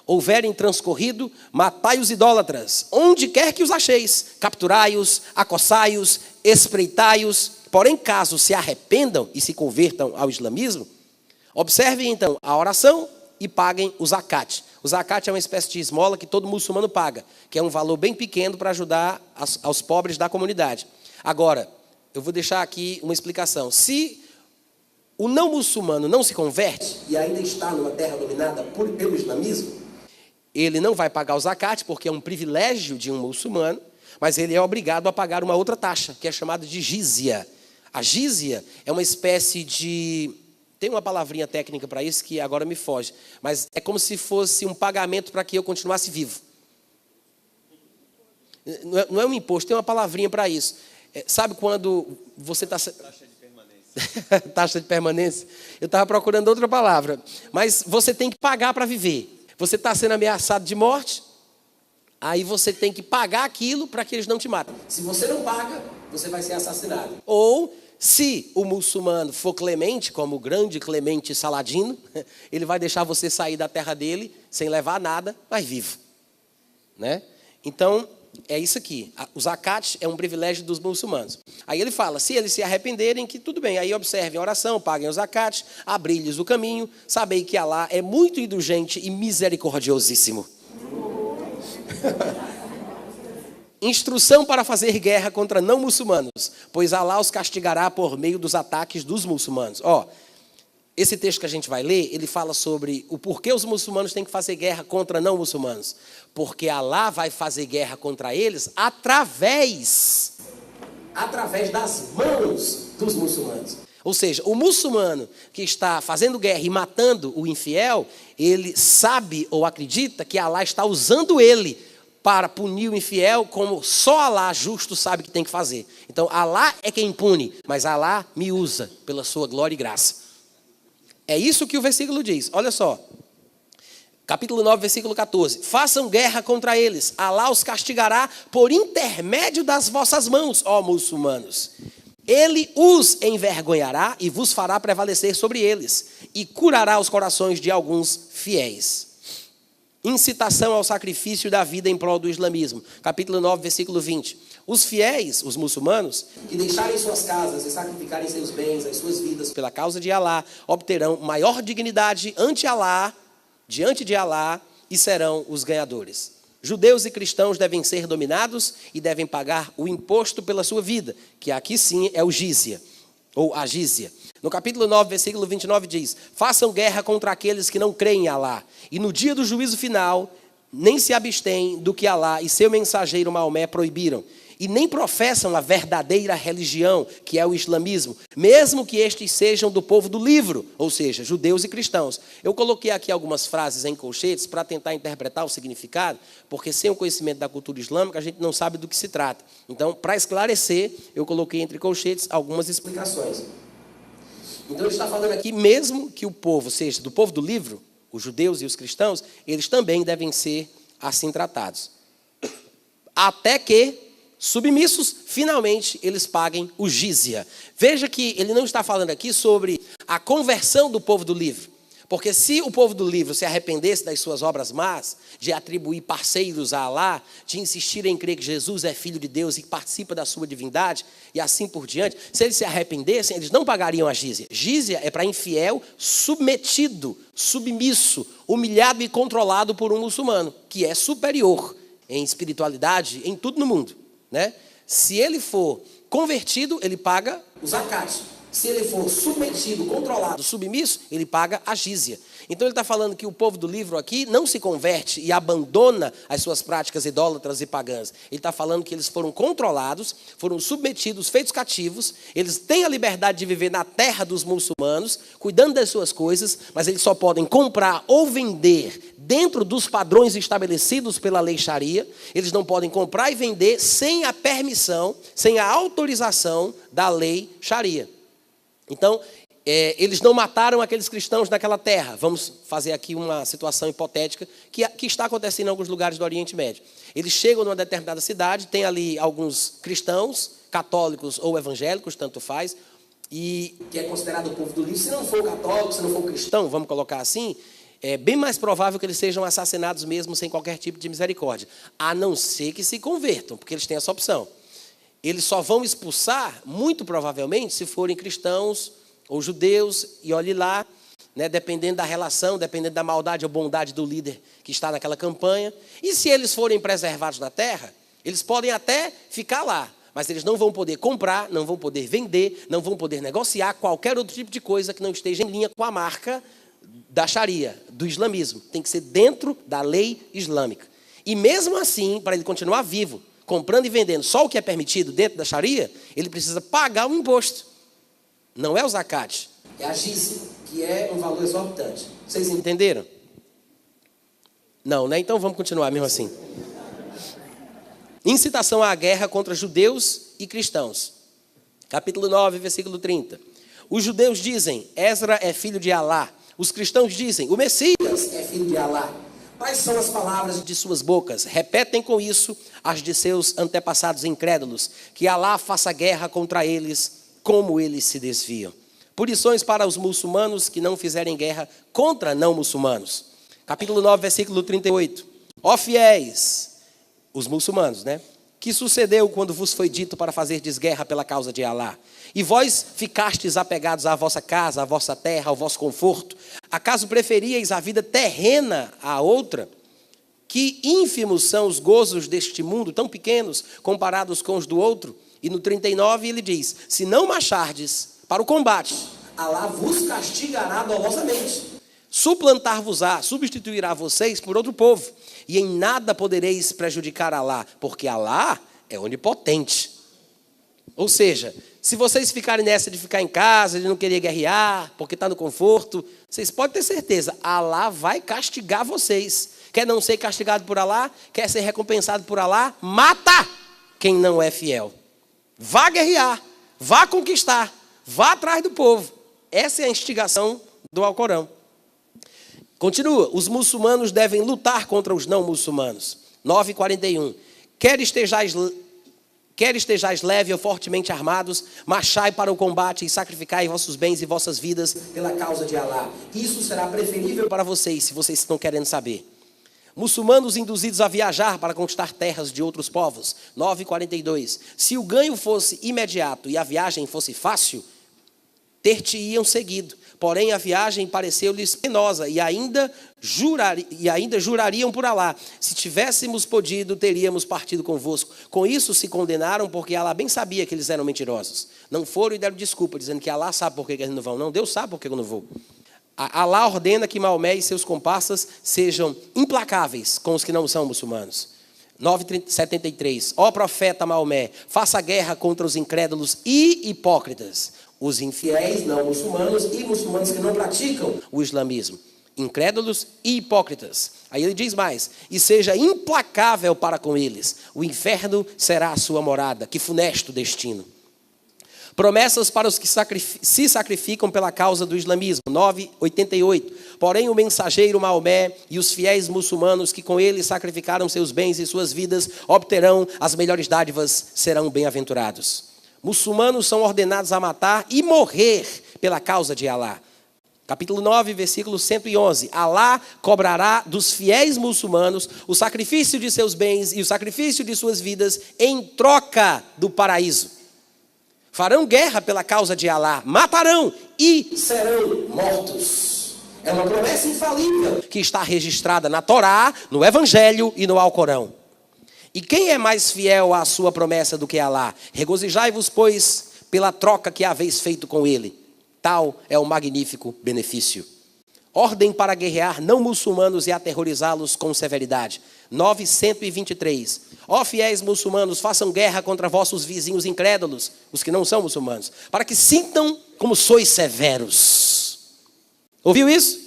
houverem transcorrido, matai os idólatras, onde quer que os acheis, capturai-os, acossai-os, espreitai-os. Porém, caso se arrependam e se convertam ao islamismo, observem então a oração e paguem o zakat. O zakat é uma espécie de esmola que todo muçulmano paga, que é um valor bem pequeno para ajudar aos pobres da comunidade. Agora, eu vou deixar aqui uma explicação. Se o não muçulmano não se converte e ainda está numa terra dominada pelo islamismo, ele não vai pagar o zakat, porque é um privilégio de um muçulmano, mas ele é obrigado a pagar uma outra taxa, que é chamada de jizya. A jizya é uma espécie de... Tem uma palavrinha técnica para isso que agora me foge, mas é como se fosse um pagamento para que eu continuasse vivo. Não é um imposto, tem uma palavrinha para isso. Sabe quando você está... Taxa de permanência. Taxa de permanência. Eu estava procurando outra palavra. Mas você tem que pagar para viver. Você está sendo ameaçado de morte, aí você tem que pagar aquilo para que eles não te matem. Se você não paga, você vai ser assassinado. Ou, se o muçulmano for clemente, como o grande Clemente Saladino, ele vai deixar você sair da terra dele sem levar nada, mas vivo. Né? Então, é isso aqui. O zakat é um privilégio dos muçulmanos. Aí ele fala, se eles se arrependerem, que tudo bem. Aí observem a oração, paguem o zakat, abri-lhes o caminho, sabei que Alá é muito indulgente e misericordiosíssimo. Instrução para fazer guerra contra não muçulmanos, pois Alá os castigará por meio dos ataques dos muçulmanos. Esse texto que a gente vai ler, ele fala sobre o porquê os muçulmanos têm que fazer guerra contra não muçulmanos. Porque Alá vai fazer guerra contra eles através das mãos dos muçulmanos. Ou seja, o muçulmano que está fazendo guerra e matando o infiel, ele sabe ou acredita que Alá está usando ele para punir o infiel, como só Alá justo sabe que tem que fazer. Então, Alá é quem pune, mas Alá me usa pela sua glória e graça. É isso que o versículo diz. Olha só. Capítulo 9, versículo 14. Façam guerra contra eles. Alá os castigará por intermédio das vossas mãos, ó muçulmanos. Ele os envergonhará e vos fará prevalecer sobre eles. E curará os corações de alguns fiéis. Incitação ao sacrifício da vida em prol do islamismo. Capítulo 9, versículo 20. Os fiéis, os muçulmanos, que deixarem suas casas e sacrificarem seus bens, as suas vidas pela causa de Alá, obterão maior dignidade diante de Alá e serão os ganhadores. Judeus e cristãos devem ser dominados e devem pagar o imposto pela sua vida, que aqui sim é o jizya, ou a jizya. No capítulo 9, versículo 29 diz, façam guerra contra aqueles que não creem em Alá, e no dia do juízo final, nem se abstêm do que Alá e seu mensageiro Maomé proibiram, e nem professam a verdadeira religião, que é o islamismo, mesmo que estes sejam do povo do livro, ou seja, judeus e cristãos. Eu coloquei aqui algumas frases em colchetes para tentar interpretar o significado, porque sem o conhecimento da cultura islâmica, a gente não sabe do que se trata. Então, para esclarecer, eu coloquei entre colchetes algumas explicações. Então, ele está falando aqui, mesmo que o povo seja do povo do livro, os judeus e os cristãos, eles também devem ser assim tratados. Até que, submissos, finalmente eles paguem o jizya. Veja que ele não está falando aqui sobre a conversão do povo do livro. Porque se o povo do livro se arrependesse das suas obras más, de atribuir parceiros a Alá, de insistir em crer que Jesus é filho de Deus e participa da sua divindade, e assim por diante, se eles se arrependessem, eles não pagariam a jizya. Jizya é para infiel submetido, submisso, humilhado e controlado por um muçulmano, que é superior em espiritualidade, em tudo no mundo, né? Se ele for convertido, ele paga o zakat. Se ele for submetido, controlado, submisso, ele paga a jizya. Então ele está falando que o povo do livro aqui não se converte e abandona as suas práticas idólatras e pagãs. Ele está falando que eles foram controlados, foram submetidos, feitos cativos. Eles têm a liberdade de viver na terra dos muçulmanos, cuidando das suas coisas, mas eles só podem comprar ou vender dentro dos padrões estabelecidos pela lei Sharia. Eles não podem comprar e vender sem a permissão, sem a autorização da lei Sharia. Então, eles não mataram aqueles cristãos naquela terra. Vamos fazer aqui uma situação hipotética que está acontecendo em alguns lugares do Oriente Médio. Eles chegam numa determinada cidade, tem ali alguns cristãos, católicos ou evangélicos, tanto faz, e que é considerado o povo do livro. Se não for católico, se não for cristão, vamos colocar assim, é bem mais provável que eles sejam assassinados mesmo sem qualquer tipo de misericórdia, a não ser que se convertam, porque eles têm essa opção. Eles só vão expulsar, muito provavelmente, se forem cristãos ou judeus, e olhe lá, né, dependendo da relação, dependendo da maldade ou bondade do líder que está naquela campanha. E se eles forem preservados na terra, eles podem até ficar lá, mas eles não vão poder comprar, não vão poder vender, não vão poder negociar qualquer outro tipo de coisa que não esteja em linha com a marca da Sharia, do islamismo. Tem que ser dentro da lei islâmica. E mesmo assim, para ele continuar vivo, comprando e vendendo só o que é permitido dentro da Sharia, ele precisa pagar um imposto. Não é o zakat, é a jizya, que é um valor exorbitante. Vocês entenderam? Não, né? Então vamos continuar mesmo assim. Incitação à guerra contra judeus e cristãos. Capítulo 9, versículo 30. Os judeus dizem, Ezra é filho de Alá. Os cristãos dizem, o Messias é filho de Alá. Quais são as palavras de suas bocas? Repetem com isso as de seus antepassados incrédulos, que Alá faça guerra contra eles, como eles se desviam. Punições para os muçulmanos que não fizerem guerra contra não muçulmanos. Capítulo 9, versículo 38. Ó fiéis, os muçulmanos, né? Que sucedeu quando vos foi dito para fazer desguerra pela causa de Alá? E vós ficastes apegados à vossa casa, à vossa terra, ao vosso conforto. Acaso preferíeis a vida terrena à outra? Que ínfimos são os gozos deste mundo, tão pequenos, comparados com os do outro? E no 39 ele diz, se não marchardes para o combate, Alá vos castigará dolosamente. Suplantar-vos-á, substituirá vocês por outro povo. E em nada podereis prejudicar Alá, porque Alá é onipotente. Ou seja, se vocês ficarem nessa de ficar em casa, de não querer guerrear, porque está no conforto, vocês podem ter certeza, Alá vai castigar vocês. Quer não ser castigado por Alá? Quer ser recompensado por Alá? Mata quem não é fiel. Vá guerrear, vá conquistar, vá atrás do povo. Essa é a instigação do Alcorão. Continua, os muçulmanos devem lutar contra os não muçulmanos. 9:41. Quer estejais leve ou fortemente armados, marchai para o combate e sacrificai vossos bens e vossas vidas pela causa de Alá. Isso será preferível para vocês, se vocês estão querendo saber. Muçulmanos induzidos a viajar para conquistar terras de outros povos. 9:42. Se o ganho fosse imediato e a viagem fosse fácil, ter-te-iam seguido. Porém, a viagem pareceu-lhes penosa e ainda jurariam por Alá. Se tivéssemos podido, teríamos partido convosco. Com isso se condenaram, porque Alá bem sabia que eles eram mentirosos. Não foram e deram desculpa, dizendo que Alá sabe por que eles não vão. Não, Deus sabe por que eu não vou. Alá ordena que Maomé e seus comparsas sejam implacáveis com os que não são muçulmanos. 9:73. Ó profeta Maomé, faça guerra contra os incrédulos e hipócritas, os infiéis, não muçulmanos, e muçulmanos que não praticam o islamismo. Incrédulos e hipócritas. Aí ele diz mais, e seja implacável para com eles. O inferno será a sua morada, que funesto destino. Promessas para os que se sacrificam pela causa do islamismo, 9:88. Porém, o mensageiro Maomé e os fiéis muçulmanos que com ele sacrificaram seus bens e suas vidas obterão as melhores dádivas, serão bem-aventurados. Muçulmanos são ordenados a matar e morrer pela causa de Alá. Capítulo 9, versículo 111. Alá cobrará dos fiéis muçulmanos o sacrifício de seus bens e o sacrifício de suas vidas em troca do paraíso. Farão guerra pela causa de Alá, matarão e serão mortos. É uma promessa infalível que está registrada na Torá, no Evangelho e no Alcorão. E quem é mais fiel à sua promessa do que Alá? Regozijai-vos, pois, pela troca que haveis feito com ele. Tal é o magnífico benefício. Ordem para guerrear não muçulmanos e aterrorizá-los com severidade. 9:123. Ó fiéis muçulmanos, façam guerra contra vossos vizinhos incrédulos, os que não são muçulmanos, para que sintam como sois severos. Ouviu isso?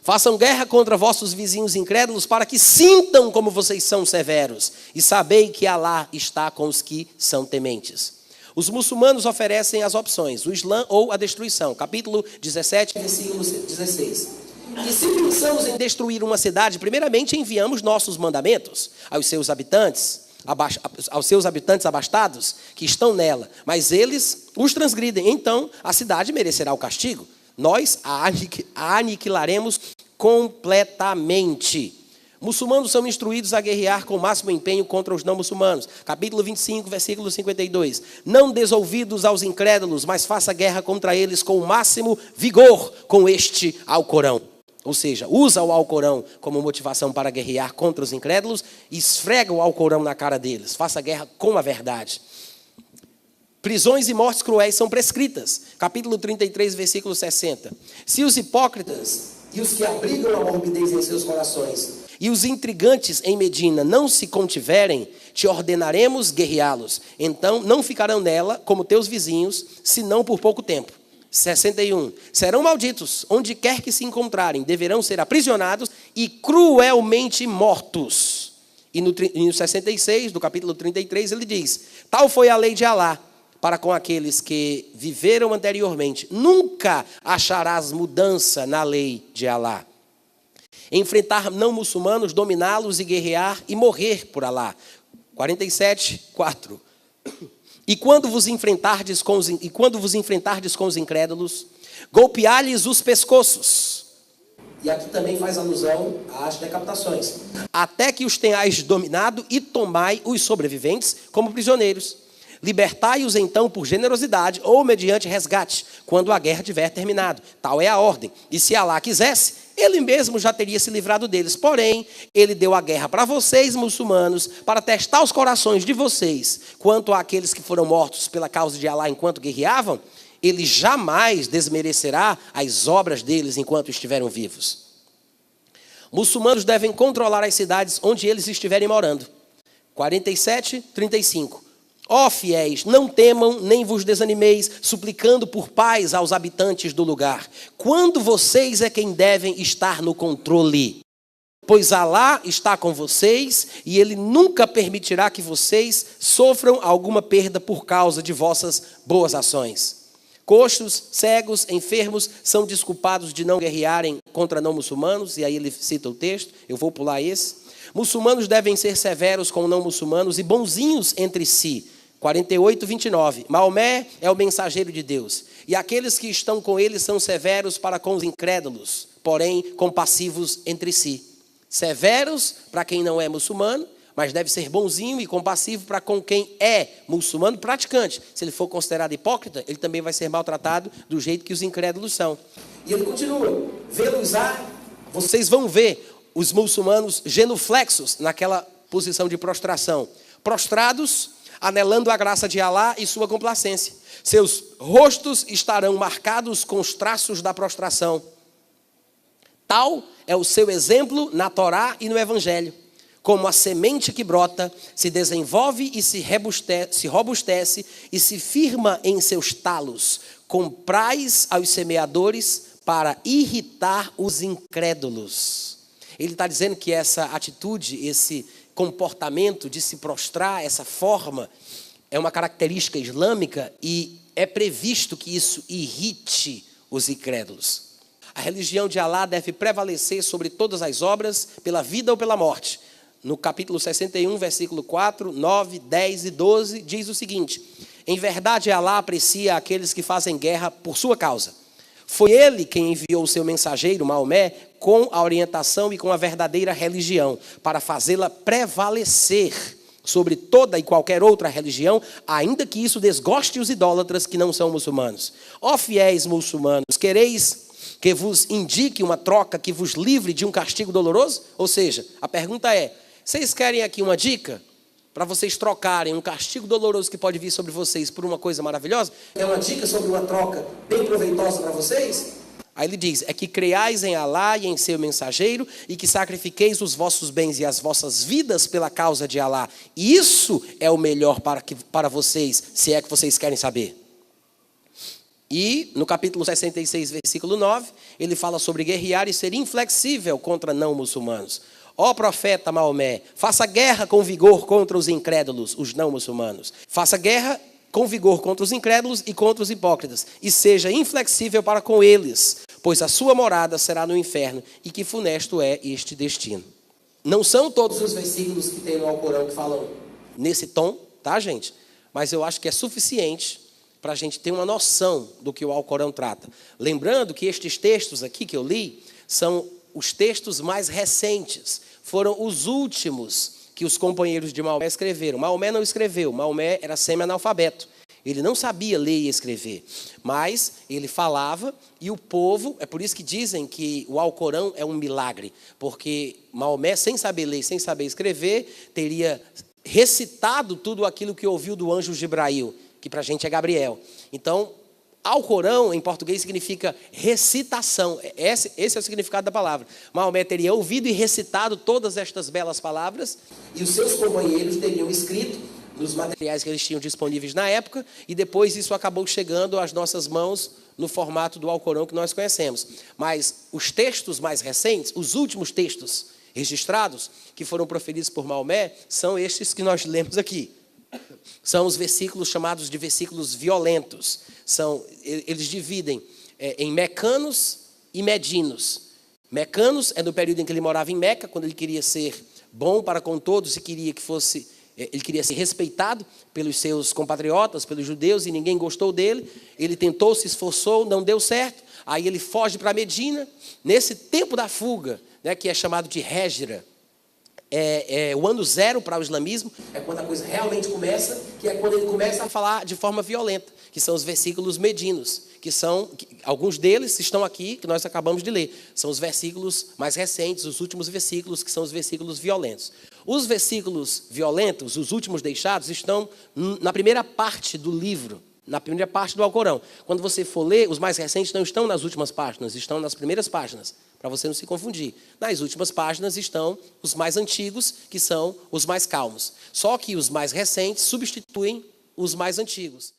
Façam guerra contra vossos vizinhos incrédulos, para que sintam como vocês são severos. E sabei que Alá está com os que são tementes. Os muçulmanos oferecem as opções, o Islã ou a destruição. Capítulo 17, versículo 16. E se pensamos em destruir uma cidade, primeiramente enviamos nossos mandamentos aos seus habitantes abastados que estão nela. Mas eles os transgridem, então a cidade merecerá o castigo. Nós a aniquilaremos completamente. Muçulmanos são instruídos a guerrear com o máximo empenho contra os não muçulmanos. Capítulo 25, versículo 52. Não des ouvidos aos incrédulos, mas faça guerra contra eles com o máximo vigor com este Alcorão. Ou seja, usa o Alcorão como motivação para guerrear contra os incrédulos e esfrega o Alcorão na cara deles. Faça guerra com a verdade. Prisões e mortes cruéis são prescritas. Capítulo 33, versículo 60. Se os hipócritas e os que abrigam a morbidez em seus corações e os intrigantes em Medina não se contiverem, te ordenaremos guerreá-los. Então não ficarão nela como teus vizinhos, senão por pouco tempo. 61. Serão malditos, onde quer que se encontrarem, deverão ser aprisionados e cruelmente mortos. E no 66, do capítulo 33, ele diz: tal foi a lei de Alá para com aqueles que viveram anteriormente. Nunca acharás mudança na lei de Alá. Enfrentar não muçulmanos, dominá-los e guerrear e morrer por Alá. 47, 4. E quando vos enfrentardes com os incrédulos, golpear-lhes os pescoços. E aqui também faz alusão às decapitações. Até que os tenhais dominado e tomai os sobreviventes como prisioneiros. Libertai-os então por generosidade ou mediante resgate, quando a guerra tiver terminado. Tal é a ordem. E se Alá quisesse, ele mesmo já teria se livrado deles. Porém, ele deu a guerra para vocês, muçulmanos, para testar os corações de vocês. Quanto àqueles que foram mortos pela causa de Alá enquanto guerreavam, ele jamais desmerecerá as obras deles enquanto estiveram vivos. Muçulmanos devem controlar as cidades onde eles estiverem morando. 47, 35. Ó fiéis, não temam nem vos desanimeis, suplicando por paz aos habitantes do lugar. Quando vocês é quem devem estar no controle. Pois Alá está com vocês e Ele nunca permitirá que vocês sofram alguma perda por causa de vossas boas ações. Coxos, cegos, enfermos são desculpados de não guerrearem contra não muçulmanos, e aí ele cita o texto, eu vou pular esse. Muçulmanos devem ser severos com não muçulmanos e bonzinhos entre si. 48, 29. Maomé é o mensageiro de Deus, e aqueles que estão com ele são severos para com os incrédulos, porém compassivos entre si. Severos para quem não é muçulmano, mas deve ser bonzinho e compassivo para com quem é muçulmano praticante. Se ele for considerado hipócrita, ele também vai ser maltratado do jeito que os incrédulos são. E ele continua: vê-los-á, vocês vão ver os muçulmanos genuflexos naquela posição de prostração, prostrados, anelando a graça de Alá e sua complacência. Seus rostos estarão marcados com os traços da prostração. Tal é o seu exemplo na Torá e no Evangelho. Como a semente que brota, se desenvolve e se robustece e se firma em seus talos. Comprais aos semeadores para irritar os incrédulos. Ele está dizendo que essa atitude, esse comportamento de se prostrar, essa forma, é uma característica islâmica e é previsto que isso irrite os incrédulos. A religião de Alá deve prevalecer sobre todas as obras, pela vida ou pela morte. No capítulo 61, versículo 4, 9, 10 e 12, diz o seguinte: em verdade, Alá aprecia aqueles que fazem guerra por sua causa. Foi ele quem enviou o seu mensageiro, Maomé, com a orientação e com a verdadeira religião, para fazê-la prevalecer sobre toda e qualquer outra religião, ainda que isso desgoste os idólatras que não são muçulmanos. Ó fiéis muçulmanos, quereis que vos indique uma troca que vos livre de um castigo doloroso? Ou seja, a pergunta é, vocês querem aqui uma dica para vocês trocarem um castigo doloroso que pode vir sobre vocês por uma coisa maravilhosa? É uma dica sobre uma troca bem proveitosa para vocês? Aí ele diz, é que creiais em Alá e em seu mensageiro e que sacrifiqueis os vossos bens e as vossas vidas pela causa de Alá. Isso é o melhor para vocês, se é que vocês querem saber. E no capítulo 66, versículo 9, ele fala sobre guerrear e ser inflexível contra não muçulmanos. Ó profeta Maomé, faça guerra com vigor contra os incrédulos, os não muçulmanos. Faça guerra com vigor contra os incrédulos e contra os hipócritas, e seja inflexível para com eles, pois a sua morada será no inferno, e que funesto é este destino. Não são todos os versículos que tem no Alcorão que falam nesse tom, tá, gente? Mas eu acho que é suficiente para a gente ter uma noção do que o Alcorão trata. Lembrando que estes textos aqui que eu li são os textos mais recentes, foram os últimos que os companheiros de Maomé escreveram. Maomé não escreveu, Maomé era semi-analfabeto. Ele não sabia ler e escrever, mas ele falava e o povo, é por isso que dizem que o Alcorão é um milagre, porque Maomé, sem saber ler, sem saber escrever, teria recitado tudo aquilo que ouviu do anjo Jibrail, que para a gente é Gabriel. Então, Alcorão, em português, significa recitação. Esse é o significado da palavra. Maomé teria ouvido e recitado todas estas belas palavras, e os seus companheiros teriam escrito nos materiais que eles tinham disponíveis na época, e depois isso acabou chegando às nossas mãos no formato do Alcorão que nós conhecemos. Mas os textos mais recentes, os últimos textos registrados, que foram proferidos por Maomé, são estes que nós lemos aqui. São os versículos chamados de versículos violentos. Eles dividem em mecanos e medinos. Mecanos é no período em que ele morava em Meca, quando ele queria ser bom para com todos e ele queria ser respeitado pelos seus compatriotas, pelos judeus, e ninguém gostou dele. Ele tentou, se esforçou, não deu certo. Aí ele foge para Medina. Nesse tempo da fuga, né, que é chamado de Hégira, o ano zero para o islamismo, é quando a coisa realmente começa, que é quando ele começa a falar de forma violenta, que são os versículos medinos, alguns deles estão aqui, que nós acabamos de ler. São os versículos mais recentes, os últimos versículos, que são os versículos violentos. Os versículos violentos, os últimos deixados, estão na primeira parte do livro, na primeira parte do Alcorão. Quando você for ler, os mais recentes não estão nas últimas páginas, estão nas primeiras páginas, para você não se confundir. Nas últimas páginas estão os mais antigos, que são os mais calmos. Só que os mais recentes substituem os mais antigos.